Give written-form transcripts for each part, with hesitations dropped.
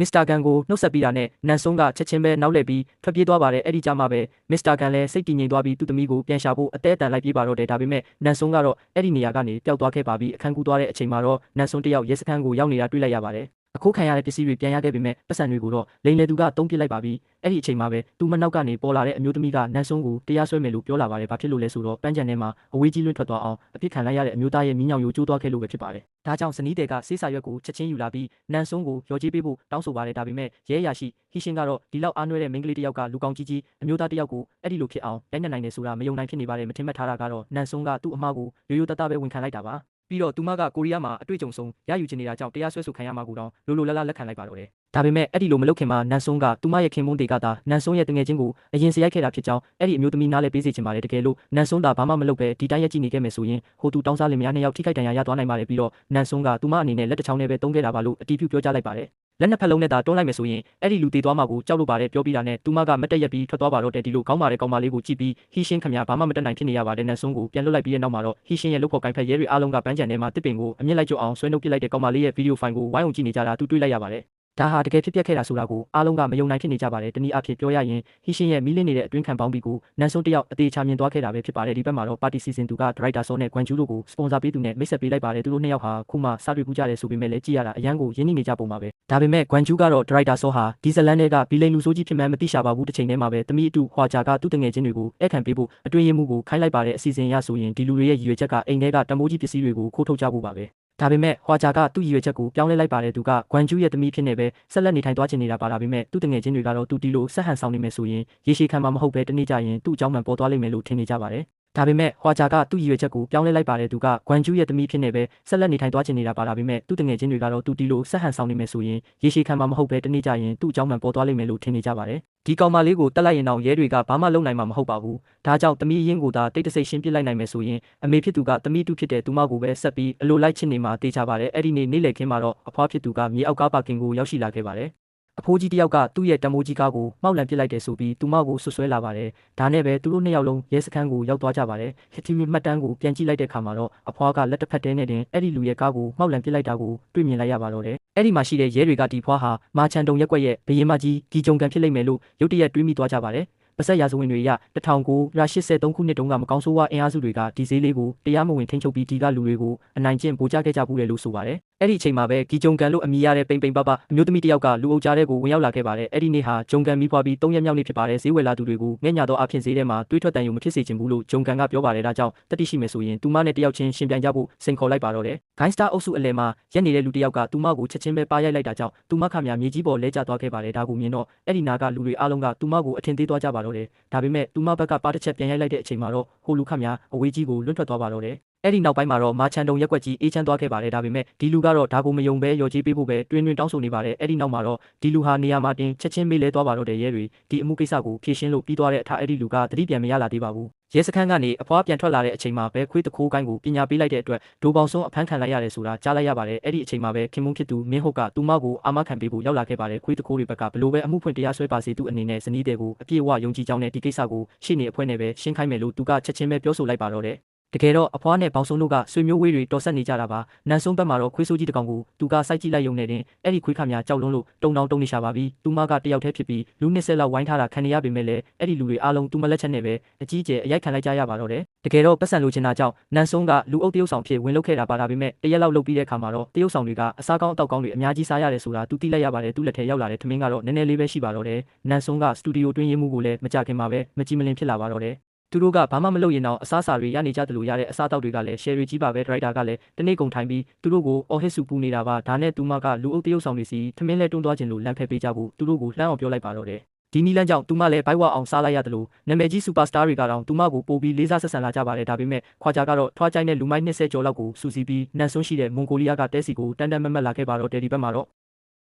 မစ္စတာကန်ကိုနှုတ်ဆက်ပြီးတာနဲ့နန်ဆွန်းကချက်ချင်းပဲနောက်လှည့်ပြီးထွက်ပြေးသွားပါတယ်အဲ့ဒီကြမှာပဲမစ္စတာကန်လည်းစိတ်တည်ငြိမ်သွားပြီးသူ့သမီးကိုပြန်ရှာဖို့အသေးအတန်လိုက်ပြေးပါတော့တယ်ဒါပေမဲ့နန်ဆွန်းကတော့အဲ့ဒီနေရာကနေပျောက်သွားခဲ့ပါပြီးအခန်းကူးသွားတဲ့အချိန်မှာတော့နန်ဆွန်းတယောက်ရဲစခန်းကိုရောက်နေတာတွေ့လိုက်ရပါတယ်အခုခံရတဲ့ပစ္စည်းတွေပြန်ရခဲ့ပေမဲ့ပတ်စံတွေကိုတော့လိန်လေသူကတုံးပစ်လိုက်ပါပြီအဲ့ဒီအချိန်မှာပဲသူမနောက်ကနေပေါ်လာတဲ့အမျိုးသမီးကနန်ဆွန်းကိုတရားစွဲမယ်လို့ပြောလာပါတယ်ဘာဖြစ်လို့လဲဆိုတော့ပန်းချန်ထဲမှာအဝေးကြီးလွင့်ထွက်သွားအောင်အပြစ်ခံလိုက်ရတဲ့အမျိုးသားရဲ့မြင်းညောင်ရိုးကျိုးသွားခဲ့လို့ပဲဖြစ်ပါတယ်ဒါကြောင့်ဇနီးတဲ့ကဆေးစာရွက်ကိုချက်ချင်းယူလာပြီးနန်ဆွန်းကိုရော်ကြေးပေးဖို့တောင်းဆိုပါတယ်ဒါပေမဲ့ရဲအရာရှိဟီရှင်ကတော့ဒီလောက်အားနွဲတဲ့မိန်းကလေးတစ်ယောက်ကလူကောင်းကြီးအမျိုးသားတစ်ယောက်ကိုအဲ့ဒီလိုဖြစ်အောင်ရိုက်နှက်နိုင်တယ်ဆိုတာမယုံနိုင်ဖြစ်နေပါတယ်မထင်မှတ်ထားတာကတော့နန်ဆွန်းကသူ့အမားကိုရိုးရိုးသားသားပဲဝန်ခံလိုက်တာပါပြီးတော့သူမကကိုရီးယားမှာအတွေ့အကြုံဆုံးရယူချင်နေတာကြောင့်တရားစွဲဆိုခံရမှာကိုတော့လိုလိုလားလားလက်ခံလိုက်ပါတော့တယ်ဒါပေမဲ့အဲ့ဒီလိုမလုပ်ခင်မှာနန်ဆွန်းကသူမရဲ့ခင်မုန်းတွေကသာနန်ဆွန်းရဲ့တငယ်ချင်းကိုအရင်စရိုက်ခဲ့တာဖြစ်ကြောင်းအဲ့ဒီအမျိုးသမီးနားလဲပေးစေချင်ပါတယ်တကယ်လို့နန်ဆွန်းသာဘာမှမလုပ်ပဲဒီတိုင်းရက်ကြည့်နေခဲ့မယ်ဆိုရင်ဟိုသူတောင်းစားလင်မယားနှစ်ယောက်ထိခိုက်ဒဏ်ရာရသွားနိုင်ပါတယ်ပြီးတော့နန်ဆွန်းကသူမအနေနဲ့လက်တစ်ချောင်းနဲ့ပဲတုံးခဲ့တာပါလို့အတီးပြုပြောကြားလိုက်ပါတယ်လက်နှစ်ဖက်လုံးနဲ့သာတွန်းလိုက်မယ်ဆိုရင်အဲ့ဒီလူသေးသွားမှာကိုကြောက်လို့ပါတယ်ပြောပြီးတာနဲ့သူမကမတက်ရက်ပြီးထွက်သွားပါတော့တယ်ဒီလိုကောင်းပါတယ်ကောင်းပါလေးကိုကြည့်ပြီးဟီရှင်းခမညာဘာမှမတက်နိုင်ဖြစ်နေရပါတယ်နန်ဆွန်းကိုပြန်လွတ်လိုက်ပြီးတဲ့နောက်မှာတော့ဟီရှင်းရဲ့လုပ်ဖို့ကိုင်ဖက်ရဲတွေအားလုံးကပန်းချန်ထဲမှာတစ်ပင်ကိုအမြင့်လိုက်ကြအောင်ဆွဲနှုတ်ပစ်လိုက်တဲ့ကောင်မလေးရဲ့ဗီဒီယိုဖိုင်ကိုဝိုင်းအောင်ကြည့်နေကြတာသူတွေ့လိုက်ရပါတယ်ဒါဟာတကယ်ဖြစ်ပျက်ခဲ့တာဆိုတာကိုအားလုံးကမယုံနိုင်ဖြစ်နေကြပါတယ်တနည်းအားဖြင့်ပြောရရင်ဟီရှင်းရဲ့မီးလင်းနေတဲ့အတွင်းခံပေါင်းပြီးကိုနန်ဆွန်းတယောက်အသေးချာမြင်သွားခဲ့တာပဲဖြစ်ပါတယ်ဒီဘက်မှာတော့ပါတီစီစဉ်သူကဒရိုက်တာဆောနဲ့ဂွမ်ဂျူးတို့ကိုစပွန်ဆာပေးသူနဲ့မိတ်ဆက်ပေးလိုက်ပါတယ်သူတို့နှစ်ယောက်ဟာခုမှစတွေ့ကူးကြတယ်ဆိုပေမဲ့လည်းကြည့်ရတာအရန်ကိုရင်းနှီးနေကြပုံပါပဲဒါပေမဲ့ဂွမ်ဂျူးကတော့ဒရိုက်တာဆောဟာဒီဇလန်တွေကဘီလိန်လူဆိုးကြီးဖြစ်မှန်းမသိရှာပါဘူးတစ်ချိန်တည်းမှာပဲတမီးအတူဟွာဂျာကသူ့တငယ်ချင်းတွေကိုဧည့်ခံပေးဖို့အတွင်းရေးမှုကိုခိုင်းလိုက်ပါတဲ့အစီအစဉ်ရဆိုရင်ဒီလူတွေရဲ့ရည်ရွယ်ချက်ကအိမ်ထဲကတမိုးကြီးပစ္စည်းတွေကိုခိုးထုတ်ကြဖို့ပါပဲဒါပေမဲ့ဟွာဂျာကသူ့ရည်ရွယ်ချက်ကိုပြောင်းလဲလိုက်ပါတယ်သူကဂွမ်ဂျူးရဲ့သမီးဖြစ်နေပဲဆက်လက်နေထိုင်သွားချင်နေတာပါဒါပေမဲ့သူ့တငယ်ချင်းတွေကတော့သူဒီလိုဆက်ဟန်ဆောင်နေမယ်ဆိုရင်ရေရှည်ခံမှာမဟုတ်ပဲတနေ့ကျရင်သူ့အကြောင်းမှန်ပေါ်သွားလိမ့်မယ်လို့ထင်နေကြပါတယ်ဒါပေမဲ့ဟွာဂျာကသူ့ရည်ရွယ်ချက်ကိုပြောင်းလဲလိုက်ပါတယ်သူကဂွမ်ဂျူးရဲ့သမီးဖြစ်နေပဲဆက်လက်နေထိုင်သွားချင်နေတာပါဒါပေမဲ့သူ့တငယ်ချင်းတွေကတော့သူဒီလိုဆက်ဟန်ဆောင်နေမယ်ဆိုရင်ရေရှည်ခံမှာမဟုတ်ပဲတနေ့ကျရင်သူ့အကြောင်းမှန်ပေါ်သွားလိမ့်မယ်လို့ထင်နေကြပါတယ်ဒီကောင်မလေးကိုတက်လိုက်ရင်တော့ရဲတွေကဘာမှလုပ်နိုင်မှာမဟုတ်ပါဘူးဒါကြောင့်သမီးအရင်ကိုသာတိတ်တဆိတ်ရှင်းပြလိုက်နိုင်မယ်ဆိုရင်အမေဖြစ်သူကသမီးတူဖြစ်တဲ့သူမကိုပဲဆက်ပြီးအလိုလိုက်ချင်နေမှာတေးချပါတယ်အဲ့ဒီနေ့လယ်ခင်းမှာတော့အဖွားဖြစ်သူကမြေအောက်ကားပါကင်ကိုရောက်ရှိလာခဲ့ပါတယ်အဖိုးကြီးတယောက်ကသူ့ရဲ့တမိုးကြီးကားကိုမှောက်လန့်ပစ်လိုက်တယ်ဆိုပြီးသူမကိုဆွဆွဲလာပါတယ်ဒါနဲ့ပဲသူတို့နှစ်ယောက်လုံးရဲစခန်းကိုရောက်သွားကြပါတယ်ဟစ်တီမှတ်တမ်းကိုပြန်ကြည့်လိုက်တဲ့အခါမှာတော့အဖွားကလက်တစ်ဖက်တဲနဲ့တင်အဲ့ဒီလူရဲ့ကားကိုမှောက်လန့်ပစ်လိုက်တာကိုတွေ့မြင်လိုက်ရပါတော့တယ်အဲ့ဒီမှာရှိတဲ့ရဲတွေကဒီဖွားဟာမာချန်တုံရက်ကွက်ရဲ့ဘရင်မကြီးဂီဂျုံကန်ဖြစ်လိမ့်မယ်လို့ရုတ်တရက်တွေးမိသွားကြပါတယ်ပါဆက်ရာဇဝင်တွေအရ1983ခုနှစ်တုန်းကမကောင်းဆိုးဝါးအင်အားစုတွေကဒီဈေးလေးကိုတရားမဝင်ထိန်းချုပ်ပြီးဒီကလူတွေကိုအနိုင်ကျင့်ဗိုလ်ချခဲ့ကြဘူးလေလို့ဆိုပါတယ်အဲ့ဒီအချိန်မှာပဲဂီဂျုံကန်လို့အမည်ရတဲ့ပိန်ပိန်ပပအမျိုးသမီးတစ်ယောက်ကလူအုပ်ကြားထဲကိုဝင်ရောက်လာခဲ့ပါတယ်အဲ့ဒီနေ့ဟာဂျုံကန်မီးဖွားပြီး3ရက်မြောက်နေ့ဖြစ်ပါတယ်ဈေးဝယ်လာသူတွေကိုမျက်ညာတော့အဖြစ်ဈေးထဲမှာတွေးထွက်တန်ယူမဖြစ်စေချင်ဘူးလို့ဂျုံကန်ကပြောပါတယ်ဒါကြောင့်တတိရှိမယ်ဆိုရင်သူမနဲ့တယောက်ချင်းရှင်ပြိုင်ကြဖို့စိန်ခေါ်လိုက်ပါတော့တယ်ဂိုင်းစတာအုပ်စုအလယ်မှာရက်နေတဲ့လူတစ်ယောက်ကသူမကိုချက်ချင်းပဲပါရိုက်လိုက်တာကြောင့်သူမခမမြေကြီးပေါ်လဲကျသွားခဲ့ပါတယ်ဒါကိုမြင်တော့အဲ့ဒီနာကလူတွေအားလုံးကသူမကိုအထင်သေးသွားကြပါတော့တယ်ဒါပေမဲ့သူမဘက်ကပါတစ်ချက်ပြန်ရိုက်လိုက်တဲ့အချိန်မှာတော့ဟိုလူခမအဝေးကြီးကိုလွတ်ထွက်သွားပါတော့တယ်အဲ့ဒီနောက်ပိုင်းမှာတော့မာချန်တုံရက်ကွက်ကြီးအေးချမ်းသွားခဲ့ပါတယ်ဒါပေမဲ့ဒီလူကတော့ဒါကိုမယုံပဲရော်ကြီးပေးဖို့ပဲတွင်တောင်းဆိုနေပါတယ်အဲ့ဒီနောက်မှာတော့ဒီလူဟာနေရာမှာတင်ချက်ချင်းမေးလဲသွားပါတော့တယ်ရဲတွေဒီအမှုကိစ္စကိုဖြေရှင်းလို့ပြီးသွားတဲ့အခါအဲ့ဒီလူကသတိပြန်မရလာသေးပါဘူးရဲစခန်းကနေအဖွားပြန်ထွက်လာတဲ့အချိန်မှာပဲခွေးတခိုးကိုင်းကိုပညာပေးလိုက်တဲ့အတွက်ဒိုပေါင်ဆုံးအဖမ်းခံလိုက်ရတယ်ဆိုတာကြားလိုက်ရပါတယ်အဲ့ဒီအချိန်မှာပဲခင်မုန်းဖြစ်သူမင်းဟုတ်ကသူမကိုအာမခံပေးဖို့ရောက်လာခဲ့ပါတယ်ခွေးတခိုးတွေဘက်ကဘလို့ပဲအမှုဖွင့်တရားစွဲပါစေသူအနေနဲ့ဇနီးတွေကိုအပြည့်အဝယုံကြည်ကြောင်းနဲ့ဒီကိစ္စကိုရှေ့နေအဖွဲ့နဲ့ပဲရှင်းခိုင်းမယ်လို့သူကချက်ချင်းပဲပြောဆိုလိုက်ပါတော့တယ်တကယ်တော့အဖွားနဲ့ပေါင်ဆုံးတို့ကဆွေမျိုးဝေးတွေတော်ဆက်နေကြတာပါနန်ဆုံးဘက်မှာတော့ခွေးဆိုးကြီးတစ်ကောင်ကိုသူကစိုက်ကြည့်လိုက်ရုံနဲ့တင်အဲ့ဒီခွေးခါများကြောက်လွန်းလို့တုံတောင်တုံနေရှာပါပြီသူမကတယောက်တည်းဖြစ်ပြီးလူနှစ်ဆက်လောက်ဝိုင်းထားတာခံရပေမဲ့လည်းအဲ့ဒီလူတွေအားလုံးသူမလက်ချက်နဲ့ပဲအကြီးကျယ်အရိုက်ခံလိုက်ကြရပါတော့တယ်တကယ်တော့ပတ်စံလိုချင်တာကြောင့်နန်ဆုံးကလူအုပ်တရုပ်ဆောင်ဖြစ်ဝင်လုပ်ခဲ့တာပါဒါပေမဲ့တရက်လောက်လုပ်ပြီးတဲ့အခါမှာတော့တရုပ်ဆောင်တွေကအစားကောင်းအတောက်ကောင်းတွေအများကြီးစားရတယ်ဆိုတာသူသိလိုက်ရပါတယ်သူလက်ထဲရောက်လာတဲ့ထမင်းကတော့နည်းနည်းလေးပဲရှိပါတော့တယ်နန်ဆုံးကစတူဒီယိုတွင်းရေးမှုကိုလည်းမကြခင်မှာပဲမကြည်မလင်ဖြစ်လာပါတော့တယ်သူတို့ကဘာမှမလုပ်ရင်တော့အစားအစာတွေရနေကြတယ်လို့ရတဲ့အစားအသောက်တွေကလည်း share တွေကြီးပါပဲဒရိုက်တာကလည်းတနေ့ကုန်ထိုင်ပြီးသူတို့ကိုအော်ဟစ်ဆူပူနေတာပါဒါနဲ့သူမကလူအုပ်တရုပ်ဆောင်တွေစီထမင်းလဲတွန်းသွားခြင်းလို့လမ်းဖက်ပေးကြဖို့သူတို့ကိုလှမ်းအောင်ပြောလိုက်ပါတော့တယ်ဒီနီလန်းကြောင့်သူမလည်းဘိုက်ဝအောင်စားလိုက်ရတယ်လို့နာမည်ကြီးစူပါစတာတွေကတော့သူမကိုပို့ပြီးလေးစားဆက်ဆံလာကြပါတယ်ဒါပေမဲ့ခွာကြကတော့ထွားကြိုင်းတဲ့လူမိုက်20ကျော်လောက်ကိုစူစီပြီးနန်ဆွန်းရှိတဲ့မွန်ဂိုလီးယားကတဲစီကိုတန်တန်မတ်မတ်လာခဲ့ပါတော့တယ်ဒီဘက်မှာတော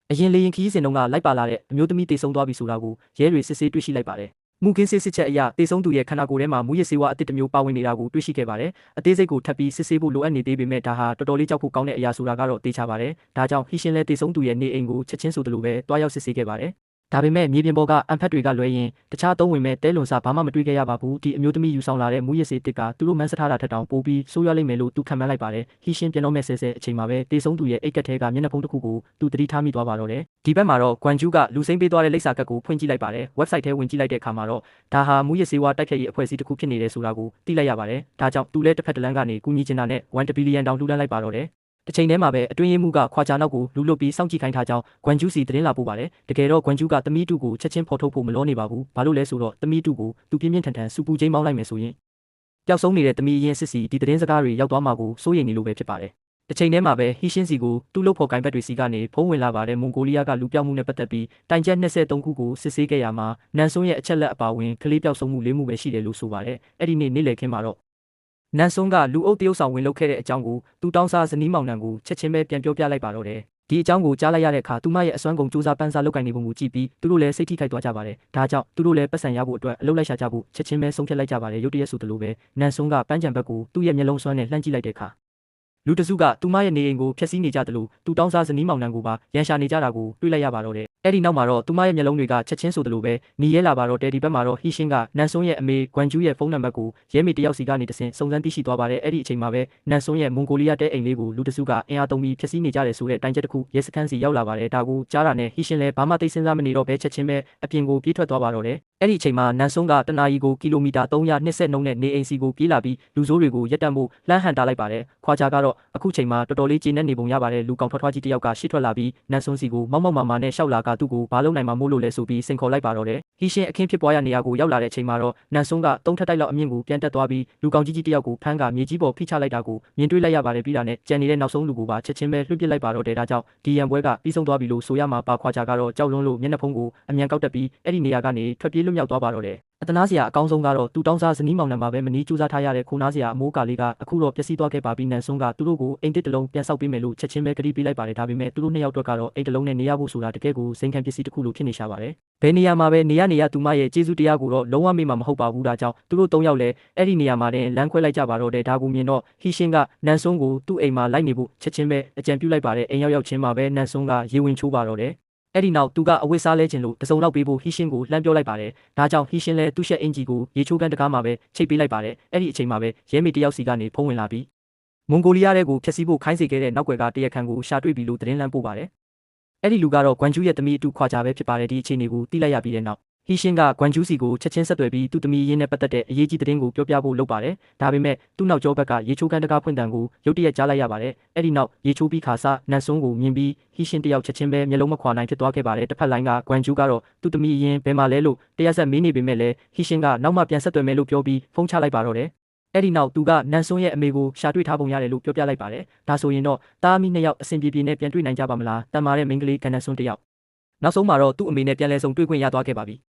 ့အရင်လေရင်ခီးစဉ်တုန်းကလိုက်ပါလာတဲ့အမျိုးသမီးတေဆုံးသွားပြီဆိုတာကိုရဲတွေစစ်ဆေးတွေ့ရှိလိုက်ပါတယ်မူကင်းစစ်ချက်အရတေဆုံးသူရဲ့ခန္ဓာကိုယ်ထဲမှာမူရစ်ဆေးဝါးအသစ်တစ်မျိုးပါဝင်နေတာကိုတွေ့ရှိခဲ့ပါတယ်။အသေးစိတ်ကိုထပ်ပြီးစစ်ဆေးဖို့လိုအပ်နေသေးပေမဲ့ဒါဟာတော်တော်လေးကြောက်ဖို့ကောင်းတဲ့အရာဆိုတာကတော့သိချပါတယ်။ဒါကြောင့်ဟီရှင်လည်းတေဆုံးသူရဲ့နေအိမ်ကိုချက်ချင်းဆိုသလိုပဲတွားရောက်စစ်ဆေးခဲ့ပါတယ် ဒါပေမဲ့မြေပြင်ပေါ်ကအန်ဖက်တွေကလွဲရင်တခြားသုံးဝင်မဲ့တဲလွန်စာဘာမှမတွေ့ခဲ့ရပါဘူးဒီအမျိုးသမီးယူဆောင်လာတဲ့မူရစ်စေတစ်ကသူတို့မန်းစထားတာထက်တောင်ပိုပြီးဆိုးရွားလိမ့်မယ်လို့သူခံမှန်းလိုက်ပါတယ်ဟီရှင်းပြန်တော့မဲ့ဆဲအချိန်မှာပဲတေဆုံးသူရဲ့အိတ်ကက်ထဲကမျက်နှာဖုံးတစ်ခုကိုသူသတိထားမိသွားပါတော့တယ်ဒီဘက်မှာတော့ဂွမ်ဂျူးကလူစိမ့်ပေးသွားတဲ့လိပ်စာကတ်ကိုဖွင့်ကြည့်လိုက်ပါတယ် website ထဲဝင်ကြည့်လိုက်တဲ့အခါမှာတော့ဒါဟာမူရစ်စေဝါတိုက်ဖြတ်ရေးအဖွဲ့အစည်းတစ်ခုဖြစ်နေတယ်ဆိုတာကိုသိလိုက်ရပါတယ်ဒါကြောင့်သူလည်းတစ်ဖက်တစ်လမ်းကနေကူညီချင်တာနဲ့1 billion တောင်လှူဒန်းလိုက်ပါတော့တယ်တစ်ချိန်တည်းမှာပဲအတွင်းရေးမှူးကခွာချာနောက်ကိုလူလွတ်ပြီးစောင့်ကြည့်ခိုင်းထားကြောင်းဂွမ်ဂျူးစီသတင်းလာပို့ပါတယ်တကယ်တော့ဂွမ်ဂျူးကသမီးတူကိုချက်ချင်းဖော်ထုတ်ဖို့မလောနေပါဘူးဘာလို့လဲဆိုတော့သမီးတူကိုသူပြင်းပြင်းထန်ထန်စူပူချင်းမောင်းလိုက်မယ်ဆိုရင်ပျောက်ဆုံးနေတဲ့သမီးရင်စစ်စီဒီသတင်းစကားတွေရောက်သွားမှာကိုစိုးရိမ်နေလို့ပဲဖြစ်ပါတယ်တစ်ချိန်တည်းမှာပဲဟီရှင်းစီကိုသူ့လုပ်ဖို့ဂိုင်းဘက်တွေစီကနေဖုံးဝင်လာပါတယ်မွန်ဂိုလီးယားကလူပြောက်မှုနဲ့ပတ်သက်ပြီးတိုင်ချက်23ခုကိုစစ်ဆေးခဲ့ရမှာနန်ဆွန်းရဲ့အချက်လက်အပါအဝင်ကလေးပြောက်ဆုံးမှု၄မှုပဲရှိတယ်လို့ဆိုပါတယ်အဲ့ဒီနေ့လယ်ခင်းမှာတော့နန်ဆွန်းကလူအုပ်တရုတ်ဆောင်ဝင်လုပ်ခဲ့တဲ့အကြောင်းကိုသူတောင်းစားဇနီးမောင်နှံကိုချက်ချင်းပဲပြန်ပြောပြလိုက်ပါတော့တယ်ဒီအကြောင်းကိုကြားလိုက်ရတဲ့အခါသူမရဲ့အစွမ်းကုန်စူးစမ်းပန်းစားလုပ်ကိုင်နေပုံကိုကြည့်ပြီးသူတို့လည်းစိတ်ထိခိုက်သွားကြပါတယ်ဒါကြောင့်သူတို့လည်းပတ်စံရဖို့အတွက်အလုပ်လိုက်ရှာကြဖို့ချက်ချင်းပဲဆုံးဖြတ်လိုက်ကြပါတယ်ရုတ်တရက်ဆိုသလိုပဲနန်ဆွန်းကပန်းကြံဘက်ကိုသူ့ရဲ့မျက်လုံးစွမ်းနဲ့လှမ်းကြည့်လိုက်တဲ့အခါလူတစုကသူမရဲ့နေအိမ်ကိုဖျက်ဆီးနေကြတယ်လို့သူတောင်းစားဇနီးမောင်နှံကိုပါရန်ရှာနေကြတာကိုတွေ့လိုက်ရပါတော့တယ်အဲ့ဒီနောက်မှာတော့သူမရဲ့မျက်လုံးတွေကချက်ချင်းဆိုသလိုပဲหนีရဲလာပါတော့တယ်ဒီဘက်မှာတော့ဟီရှင်းကနန်ဆွန်းရဲ့အမေဂွမ်ဂျူးရဲ့ဖုန်းနံပါတ်ကိုရဲမေတယောက်စီကနေတဆင့်စုံစမ်းသိရှိသွားပါတယ်အဲ့ဒီအချိန်မှာပဲနန်ဆွန်းရဲ့မွန်ဂိုလီးယားတဲအိမ်လေးကိုလူတစုကအင်အားသုံးပြီးဖျက်ဆီးနေကြတယ်ဆိုတဲ့တိုင်ချက်တစ်ခုရဲစခန်းစီရောက်လာပါတယ်ဒါကိုကြားတာနဲ့ဟီရှင်းလည်းဘာမှသိစဉ်းစားမနေတော့ဘဲချက်ချင်းပဲအပြင်ကိုပြေးထွက်သွားပါတော့တယ်အဲ့ဒီအချိန်မှာနန်ဆွန်းကတနာရီကိုကီလိုမီတာ300နှုန်းနဲ့နေအိမ်စီကိုပြေးလာပြီးလူဆိုးတွေကိုရက်တက်မှုလှမ်းဟန်တာလိုက်ပါတယ်ခွာချာကတော့အခုချိန်မှာတော်တော်လေးကျေနပ်နေပုံရပါတယ်လူကောင်ထွားထွားကြီးတယောက်ကရှေ့ထွက်လာပြီးနန်ဆွန်းစီကိုမောက်မာနဲ့ရှောက်လာကသူ့ကိုဘာလုပ်နိုင်မှာမို့လို့လဲဆိုပြီးစင်ခေါ်လိုက်ပါတော့တယ်ဟီရှင်းအခင်းဖြစ်ပွားရနေရာကိုရောက်လာတဲ့အချိန်မှာတော့နန်ဆွန်းက3ထပ်တိုက်လောက်အမြင့်ကိုပြန်တက်သွားပြီးလူကောင်ကြီးတယောက်ကိုဖမ်းကမြေကြီးပေါ်ဖိချလိုက်တာကိုမြင်တွေ့လိုက်ရပါတယ်ပြီးတာနဲ့ကြံနေတဲ့နောက်ဆုံးလူကိုပါချက်ချင်းပဲလွှတ်ပစ်လိုက်ပါတော့တယ်ဒါကြောင့်ဒီရန်ပွဲကပြီးဆုံးသွားပြီလို့ဆိုရမှာပါခွာချာကတော့ကြောက်လွန်းလို့မျက်နှာဖုံးကိုအမြန်ကောက်တက်ပြီးအဲ့ဒီနေရာကနေထွက်ပြေးလွတ်မြောက်သွားပါတော့တယ်အတနာစရာအကောင်းဆုံးကတော့သူတောင်းစားဇနီးမောင်နှံမှာပဲမနီးကြိုးစားထားရတဲ့ခိုးနားစရာအမိုးကာလေးကအခုတော့ပျက်စီးသွားခဲ့ပါပြီနန်ဆွန်းကသူတို့ကိုအိမ်တစ်တလုံးပြန်ဆောက်ပေးမယ်လို့ချက်ချင်းပဲကတိပေးလိုက်ပါတယ်ဒါပေမဲ့သူတို့နှစ်ယောက်အတွက်ကတော့အိမ်တစ်လုံးနဲ့နေရဖို့ဆိုတာတကယ်ကိုစိန်ခံပစ္စည်းတစ်ခုလိုဖြစ်နေရှာပါတယ်ဘယ်နေရာမှာပဲနေရသူမရဲ့ကျေးဇူးတရားကိုတော့လုံးဝမေ့မှာမဟုတ်ပါဘူးဒါကြောင့်သူတို့၃ယောက်လည်းအဲ့ဒီနေရာမှာတင်လမ်းခွဲလိုက်ကြပါတော့တယ်ဒါကိုမြင်တော့ဟီရှင်းကနန်ဆွန်းကိုသူ့အိမ်မှာလိုက်နေဖို့ချက်ချင်းပဲအကြံပြုလိုက်ပါတယ်အိမ်ရောက်ချင်းမှာပဲနန်ဆွန်းကရေဝင်ချိုးပါတော့တယ်အဲ့ဒီနောက်သူကအဝတ်စားလဲခြင်းလို့တစုံလောက်ပေးဖို့ဟီရှင်းကိုလှမ်းပြောလိုက်ပါတယ်။ဒါကြောင့်ဟီရှင်းလည်းသူ့ရှက်အင်ဂျီကိုရေချိုးကန်းတကားမှာပဲချိတ်ပေးလိုက်ပါတယ်။အဲ့ဒီအချိန်မှာပဲရဲမေတယောက်စီကနေဖုံးဝင်လာပြီးမွန်ဂိုလီးယားတဲ့ကိုဖျက်ဆီးဖို့ခိုင်းစေခဲ့တဲ့နောက်ွယ်ကတရက်ခန့်ကိုရှာတွေ့ပြီလို့သတင်းလမ်းပို့ပါတယ်။အဲ့ဒီလူကတော့ဂွမ်ဂျူးရဲ့သမီးအတူခွာကြပဲဖြစ်ပါတယ်ဒီအခြေအနေကိုသိလိုက်ရပြီးတဲ့နောက်ဟီရှင်းကဂွမ်ဂျူးစီကိုချက်ချင်းဆက်သွယ်ပြီးသူ့သမီးရင်းနဲ့ပတ်သက်တဲ့အရေးကြီးသတင်းကိုပြောပြဖို့လုပ်ပါတယ်။ဒါပေမဲ့သူ့နောက်ကျောဘက်ကရေချိုးကန်းတကားဖွင့်တန်ကိုရုတ်တရက်ကြားလိုက်ရပါတယ်။အဲ့ဒီနောက်ရေချိုးပြီးခါစားနန်ဆွန်းကိုမြင်ပြီးဟီရှင်းတယောက်ချက်ချင်းပဲမျက်လုံးမခွာနိုင်ဖြစ်သွားခဲ့ပါတယ်။တစ်ဖက်လိုင်းကဂွမ်ဂျူးကတော့သူ့သမီးရင်းဘယ်မှာလဲလို့တရားဆက်မေးနေပေမဲ့လည်းဟီရှင်းကနောက်မှပြန်ဆက်သွယ်မယ်လို့ပြောပြီးဖုန်းချလိုက်ပါတော့တယ်။အဲ့ဒီနောက်သူကနန်ဆွန်းရဲ့အမေကိုရှာတွေ့ထားပုံရတယ်လို့ပြောပြလိုက်ပါတယ်။ဒါဆိုရင်တော့တားမီနှစ်ယောက်အဆင်ပြေပြေနဲ့ပြန်တွေ့နိုင်ကြပါမလား။တန်မာတဲ့မိန်းကလေးကန်နန်ဆွန်းတယောက်နောက်ဆုံးမှာတော့သူ့အမေနဲ့ပြန်လဲဆုံတွေ့ခွင့်ရသွားခဲ့ပါပြီ။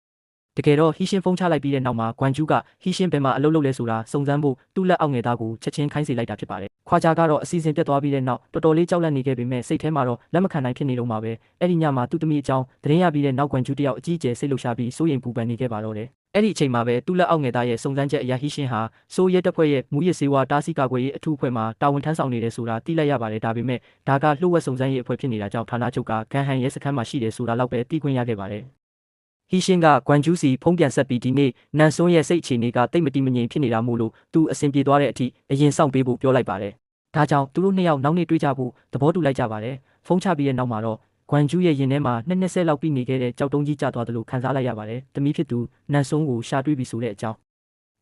တကယ်တော့ဟီရှင်းဖုန်းချလိုက်ပြီးတဲ့နောက်မှာဂွမ်ဂျူးကဟီရှင်းဘယ်မှာအလုပ်လုပ်လဲဆိုတာစုံစမ်းဖို့သူ့လက်အောက်ငယ်သားကိုချက်ချင်းခိုင်းစေလိုက်တာဖြစ်ပါတယ်။ခွာချာကတော့အစီအစဉ်ပြတ်သွားပြီးတဲ့နောက်တော်တော်လေးကြောက်လန့်နေခဲ့ပေမဲ့စိတ်ထဲမှာတော့လက်မခံနိုင်ဖြစ်နေတော့မှာပဲ။အဲ့ဒီညမှာသူ့သမီးအကြောင်းသတင်းရပြီးတဲ့နောက်ဂွမ်ဂျူးတယောက်အကြီးအကျယ်စိတ်လှုပ်ရှားပြီးစိုးရိမ်ပူပန်နေခဲ့ပါတော့တယ်။အဲ့ဒီအချိန်မှာပဲသူ့လက်အောက်ငယ်သားရဲ့စုံစမ်းချက်အရာဟီရှင်းဟာစိုးရဲတပ်ဖွဲ့ရဲ့မူရစ်စေဝါတားဆီးကာကွယ်ရေးအထူးအဖွဲ့မှာတာဝန်ထမ်းဆောင်နေတယ်ဆိုတာသိလိုက်ရပါတယ်ဒါပေမဲ့ဒါကလှုပ်ဝက်စုံစမ်းရေးအဖွဲ့ဖြစ်နေတာကြောင့်ဌာနချုပ်ကဂန်ဟန်ရဲစခန်းမှာရှိတယ်ဆိုတာလောက်ပဲသိခွင့်ရခဲ့ပါတယ်ဟီရှင်းကဂွမ်ဂျူးစီဖုံးပြန်ဆက်ပြီးဒီနေ့နန်ဆွန်းရဲ့စိတ်အခြေအနေကတိတ်မတိမငြိမ်ဖြစ်နေတာမို့လို့သူအဆင်ပြေသွားတဲ့အထိအရင်ဆောင်ပေးဖို့ပြောလိုက်ပါတယ်။ဒါကြောင့်သူတို့နှစ်ယောက်နောက်နေ့တွေ့ကြဖို့သဘောတူလိုက်ကြပါတယ်။ဖုန်းချပြီးတဲ့နောက်မှာတော့ဂွမ်ဂျူးရဲ့ရင်ထဲမှာ20လောက်ပြီးနေခဲ့တဲ့ကြောက်တုံးကြီးကျသွားတယ်လို့ခံစားလိုက်ရပါတယ်။တမီးဖြစ်သူနန်ဆွန်းကိုရှာတွေ့ပြီဆိုတဲ့အကြောင်း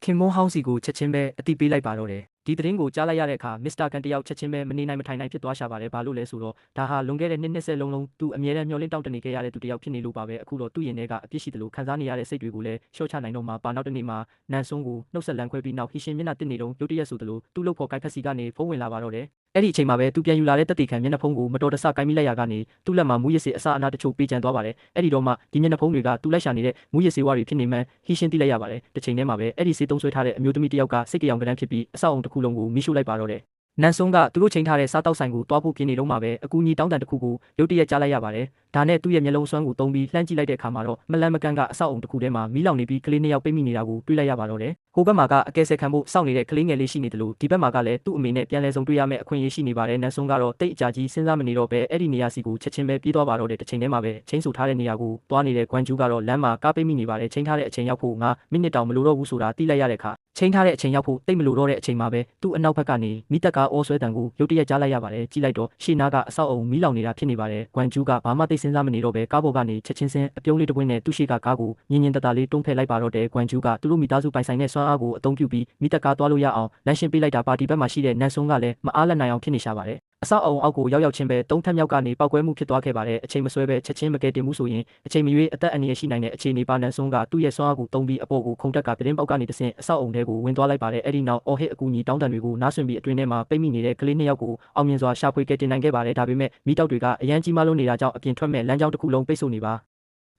ခင်မွန်းဟောင်းစီကိုချက်ချင်းပဲအတိပေးလိုက်ပါတော့တယ်။ဒီသတင်းကိုကြားလိုက်ရတဲ့အခါမစ္စတာကန်တယောက်ချက်ချင်းပဲမနေနိုင်မထိုင်နိုင်ဖြစ်သွားရှာပါတယ်။ဘာလို့လဲဆိုတော့ဒါဟာလွန်ခဲ့တဲ့20လုံးသူအမြဲတမ်းမျှော်လင့်တောင့်တနေခဲ့ရတဲ့သူတယောက်ဖြစ်နေလို့ပါပဲ။အခုတော့သူ့ရင်ထဲကအပြစ်ရှိတယ်လို့ခံစားနေရတဲ့စိတ်တွေကိုလည်းလျှော့ချနိုင်တော့မှာပါနောက်တစ်နေ့မှာနန်ဆွန်းကိုနှုတ်ဆက်လန်းခွဲပြီးနောက်ဟီရှင်းမျက်နှာတစ်နေလုံးရုတ်တရက်ဆိုသလိုသူ့လုပ်ဖို့ကိုက်ဖက်စီကနေဖုံးဝင်လာပါတော့တယ်။အဲ့ဒီအချိန်မှာပဲသူပြန်ယူလာတဲ့တက်တီခံမျက်နှာဖုံးကိုမတော်တဆကိုင်းမိလိုက်ရကနေသူ့လက်မှာမူရစ်စေအစအနာတချို့ပေးကျန်သွားပါတယ်။အဲ့ဒီတော့မှဒီမျက်နှာဖုံးတွေကသူ့လိုက်ရှာနေတဲ့မူရစ်စေဝါတွေဖြစ်နေမှန်းဟီရှင်းသိလိုက်ရပါတယ်။တစ်ချိန်တည်းမှာပဲအဲ့ဒီစေးသုံးဆွဲထားတဲ့အမျိုးသမီးတယောက်ကစိတ်ကြောင်ကနန်းဖြစ်ပြီးအဆောက်အုံတစ်ခုလုံးကိုမိရှို့လိုက်ပါတော့တယ်။နန်ဆွန်းကသူတို့ချိန်ထားတဲ့စားတောက်ဆိုင်ကိုတွားဖို့ပြင်နေတော့မှပဲအကူအညီတောင်းတန်တစ်ခုကိုရုတ်တရက်ကြားလိုက်ရပါတယ် ဒါနဲ့သူ့ရဲ့မျက်လုံးစွမ်းကိုသုံးပြီးလှမ်းကြည့်လိုက်တဲ့အခါမှာတော့မလန်းမကန်းကအဆောက်အုံတစ်ခုထဲမှာမီးလောင်နေပြီးကလေးနှစ်ယောက်ပိတ်မိနေတာကိုတွေ့လိုက်ရပါတော့တယ်။ဟိုဘက်မှာကအကယ်ဆယ်ခံဖို့စောင့်နေတဲ့ကလေးငယ်လေးရှိနေတယ်လို့ဒီဘက်မှာကလည်းသူ့အမေနဲ့ပြန်လဲဆုံတွေ့ရမယ့်အခွင့်အရေးရှိနေပါတယ်။နန်းစွန်းကတော့တိတ်အကြာကြီးစဉ်းစားမနေတော့ပဲအဲ့ဒီနေရာစီကိုချက်ချင်းပဲပြေးသွားပါတော့တယ်။တစ်ချိန်တည်းမှာပဲချင်းဆူထားတဲ့နေရာကိုသွားနေတဲ့ဂွမ်ဂျူးကတော့လမ်းမှာကားပိတ်မိနေပါတယ်။ချိန်ထားတဲ့အချိန်ရောက်ဖို့9မိနစ်တောင်မလိုတော့ဘူးဆိုတာသိလိုက်ရတဲ့အခါချိန်ထားတဲ့အချိန်ရောက်ဖို့တိတ်မလိုတော့တဲ့အချိန်မှာပဲသူ့အနောက်ဘက်ကနေမိတက်ကားအော်ဆွဲတံကိုရုတ်တရက်ကြားလိုက်ရပါတယ်။ကြည့်လိုက်တော့ရှေ့နားကအဆောက်အုံမီးလောင်နေတာဖြစ်နေပါတယ်။ဂွမ်ဂျူးကဘာမှသိစဉ်းစားမနေတော့ပဲကားပေါ်ကနေချက်ချင်းစင်းအပြုံးလေးတစ်ပွင့်နဲ့သူ့ရှေ့ကကားကိုညင်ညင်တတလေးတွန်းဖက်လိုက်ပါတော့တယ်။ဂွမ်ဂျူးကသူတို့မိသားစုပိုင်ဆိုင်တဲ့စွမ်းအားကိုအသုံးပြုပြီးမိတက်ကားသွားလို့ရအောင်လမ်းရှင်းပေးလိုက်တာပါတီဘက်မှာရှိတဲ့နန်းစွန်းကလည်းမအားလက်နိုင်အောင်ဖြစ်နေရှာပါတယ်။အဆောက်အုံအောက်ကိုရောက်ချင်းပဲသုံးထပ်မြောက်ကနေပောက်ကွဲမှုဖြစ်သွားခဲ့ပါတယ်အချိန်မဆွဲပဲချက်ချင်းမကယ်တင်မှုဆိုရင်အချိန်မရွေးအသက်အန္တရာယ်ရှိနိုင်တဲ့အခြေအနေပါနန်းစွန်းကသူ့ရဲ့စွမ်းအားကိုသုံးပြီးအပေါ်ကိုခုန်တက်ကပြတင်းပေါက်ကနေတဆင့်အဆောက်အုံထဲကိုဝင်သွားလိုက်ပါတယ်အဲ့ဒီနောက်အော်ဟစ်အကူအညီတောင်းတတွေကိုနားဆွင့်ပြီးအတွင်းထဲမှာပိတ်မိနေတဲ့ကလေးနှစ်ယောက်ကိုအောင်မြင်စွာရှာဖွေကယ်တင်နိုင်ခဲ့ပါတယ်ဒါပေမဲ့မိတောက်တွေကအရန်ကြီးမားလို့နေတာကြောင့်အပြင်ထွက်မဲ့လမ်းကြောင်းတစ်ခုလုံးပိတ်ဆို့နေပါ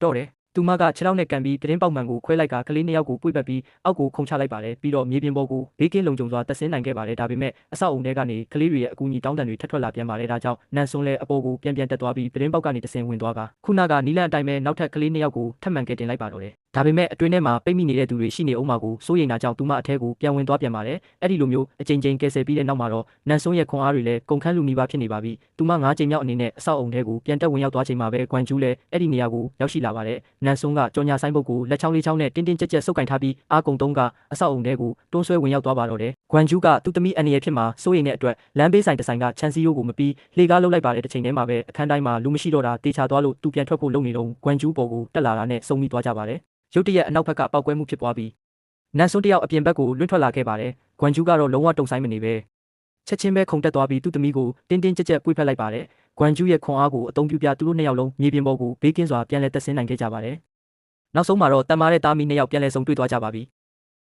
တော့တယ်သူမကခြေထောက်နဲ့ကန်ပြီးပြတင်းပေါက်မှန်ကိုခွဲလိုက်ကကလေးနှစ်ယောက်ကိုပွေ့ပတ်ပြီးအောက်ကိုခုန်ချလိုက်ပါတယ်ပြီးတော့မြေပြင်ပေါ်ကိုဘေးကင်းလုံခြုံစွာတက်ဆင်းနိုင်ခဲ့ပါတယ်ဒါပေမဲ့အဆောက်အုံထဲကနေကလေးတွေရဲ့အကူအညီတောင်းတတွေထပ်ထွက်လာပြန်ပါတယ်ဒါကြောင့်နန်းစွန်းလည်းအပေါ်ကိုပြန်တက်သွားပြီးပြတင်းပေါက်ကနေတဆင်းဝင်သွားကခုနကနီလန်အတိုင်းပဲနောက်ထပ်ကလေးနှစ်ယောက်ကိုထပ်မံကယ်တင်လိုက်ပါတော့တယ်ဒါပေမဲ့အတွင်းထဲမှာပိတ်မိနေတဲ့သူတွေရှိနေအောင်မှာကိုစိုးရိမ်တာကြောင့်သူမအထဲကိုပြန်ဝင်သွားပြန်ပါတယ်အဲ့ဒီလိုမျိုးအချိန်ချင်းကယ်ဆယ်ပြီးတဲ့နောက်မှာတော့နန်းစွန်းရဲ့ခွန်အားတွေလည်းကုန်ခန်းလူနီးပါးဖြစ်နေပါပြီသူမ9ချိန်မြောက်အနေနဲ့အဆောက်အုံထဲကိုပြန်တက်ဝင်ရောက်သွားချိန်မှာပဲဂွမ်ဂျူးလည်းအဲ့ဒီနေရာကိုရောက်ရှိလာပါတယ်နန်းစွန်းကကြော်ညာဆိုင်ဘုတ်ကိုလက်ချောင်းလေးချောင်းနဲ့တင်းတင်းကြပ်ကြပ်ဆုပ်ကင်ထားပြီးအာကုံတုံးကအဆောက်အုံထဲကိုတွန်းဆွဲဝင်ရောက်သွားပါတော့တယ်ဂွမ်ဂျူးကသူ့သမီးအန်နီရဲ့ဖြစ်မှာစိုးရိမ်တဲ့အတွက်လမ်းဘေးဆိုင်တစ်ဆိုင်ကချန်စီယိုကိုမပြီးလှေကားလှုပ်လိုက်ပါတယ်တစ်ချိန်တည်းမှာပဲအခန်းတိုင်းမှာလူမရှိတော့တာတေချာသွားလို့သူပြန်ထွက်ဖို့လုပ်နေတော့ဂွမ်ဂျူးပေါ်ကိုတက်လာတာနဲ့စုံမိသွားကြပါတယ်ရုတ်တရက်အနောက်ဘက်ကပောက်ကွဲမှုဖြစ်သွားပြီးနန်းစွန်းတယောက်အပြင်ဘက်ကိုလွင့်ထွက်လာခဲ့ပါတယ်ဂွမ်ဂျူးကတော့လုံးဝတုံဆိုင်မနေပဲချက်ချင်းပဲခုန်တက်သွားပြီးသူ့သမီးကိုတင်းတင်းကြပ်ကြပ်ပွေ့ဖက်လိုက်ပါတယ်ဂွမ်ဂျူးရဲ့ခွန်အားကိုအသုံးပြုပြသူတို့နှစ်ယောက်လုံးမြေပြင်ပေါ်ကိုဘေးကင်းစွာပြန်လည်တက်ဆင်းနိုင်ခဲ့ကြပါတယ်နောက်ဆုံးမှာတော့တန်မာတဲ့သားမီးနှစ်ယောက်ပြန်လည်ဆုံတွေ့သွားကြပါပြီ